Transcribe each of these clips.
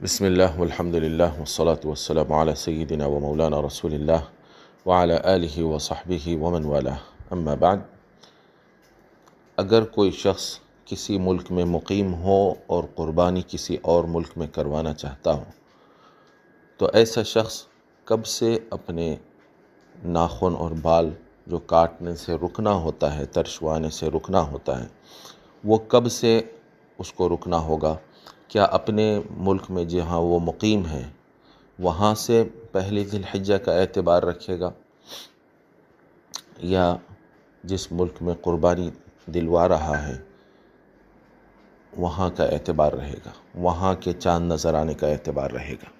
بسم اللہ والحمد للہ والصلاة والسلام علی سیدنا و مولانا رسول اللہ وعلی آلہ وصحبہ ومن والہ اما بعد۔ اگر کوئی شخص کسی ملک میں مقیم ہو اور قربانی کسی اور ملک میں کروانا چاہتا ہو تو ایسا شخص کب سے اپنے ناخن اور بال جو کاٹنے سے رکنا ہوتا ہے، ترشوانے سے رکنا ہوتا ہے، وہ کب سے اس کو رکنا ہوگا؟ کیا اپنے ملک میں جہاں وہ مقیم ہے وہاں سے پہلی ذی الحجہ کا اعتبار رکھے گا، یا جس ملک میں قربانی دلوا رہا ہے وہاں کا اعتبار رہے گا، وہاں کے چاند نظر آنے کا اعتبار رہے گا؟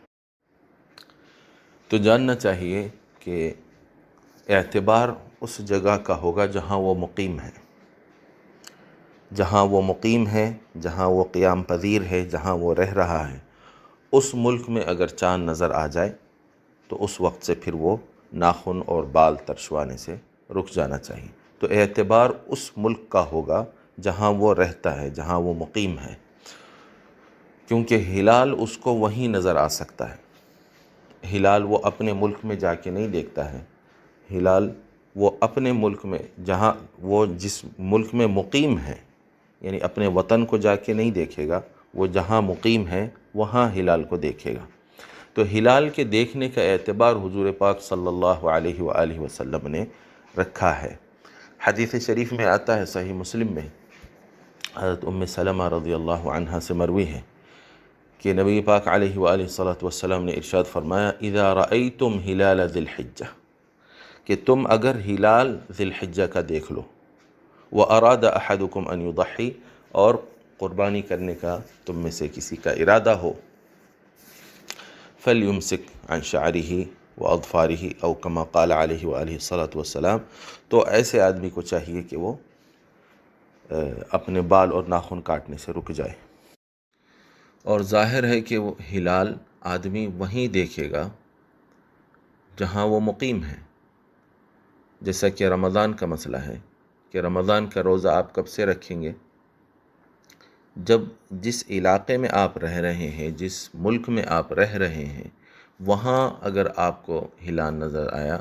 تو جاننا چاہیے کہ اعتبار اس جگہ کا ہوگا جہاں وہ مقیم ہے، جہاں وہ مقیم ہے، جہاں وہ قیام پذیر ہے، جہاں وہ رہ رہا ہے۔ اس ملک میں اگر چاند نظر آ جائے تو اس وقت سے پھر وہ ناخن اور بال ترشوانے سے رک جانا چاہیے۔ تو اعتبار اس ملک کا ہوگا جہاں وہ رہتا ہے، جہاں وہ مقیم ہے، کیونکہ ہلال اس کو وہیں نظر آ سکتا ہے۔ ہلال وہ اپنے ملک میں جا کے نہیں دیکھتا ہے، ہلال وہ اپنے ملک میں، جہاں وہ جس ملک میں مقیم ہے، یعنی اپنے وطن کو جا کے نہیں دیکھے گا، وہ جہاں مقیم ہے وہاں ہلال کو دیکھے گا۔ تو ہلال کے دیکھنے کا اعتبار حضور پاک صلی اللہ علیہ وآلہ وسلم نے رکھا ہے۔ حدیث شریف میں آتا ہے، صحیح مسلم میں حضرت ام سلمہ رضی اللہ عنہا سے مروی ہے کہ نبی پاک علیہ وآلہ وسلم نے ارشاد فرمایا، اذا رأیتم ہلال ذی الحجہ، کہ تم اگر ہلال ذی الحجہ کا دیکھ لو، وَأَرَادَ أَحَدُكُمْ أَنْ يُضَحِّي، اور قربانی کرنے کا تم میں سے کسی کا ارادہ ہو، فَلْيُمْسِكْ عَنْ شَعْرِهِ وَأَظْفَارِهِ أَوْ كَمَا قَالَ عَلَيْهِ وَآلِهِ الصَّلَاةُ وَالسَّلَامُ، تو ایسے آدمی کو چاہیے کہ وہ اپنے بال اور ناخن کاٹنے سے رک جائے۔ اور ظاہر ہے کہ وہ ہلال آدمی وہیں دیکھے گا جہاں وہ مقیم ہے، جیسا کہ رمضان کا مسئلہ ہے کہ رمضان کا روزہ آپ کب سے رکھیں گے؟ جب جس علاقے میں آپ رہ رہے ہیں، جس ملک میں آپ رہ رہے ہیں، وہاں اگر آپ کو ہلال نظر آیا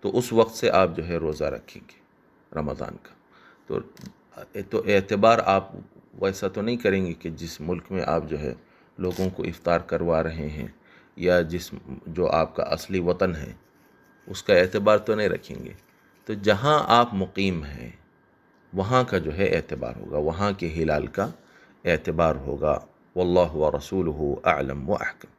تو اس وقت سے آپ جو ہے روزہ رکھیں گے رمضان کا۔ تو اعتبار آپ ویسا تو نہیں کریں گے کہ جس ملک میں آپ جو ہے لوگوں کو افطار کروا رہے ہیں، یا جو آپ کا اصلی وطن ہے اس کا اعتبار تو نہیں رکھیں گے۔ تو جہاں آپ مقیم ہیں وہاں کا جو ہے اعتبار ہوگا، وہاں کے ہلال کا اعتبار ہوگا۔ واللہ ورسولہ اعلم و احکم۔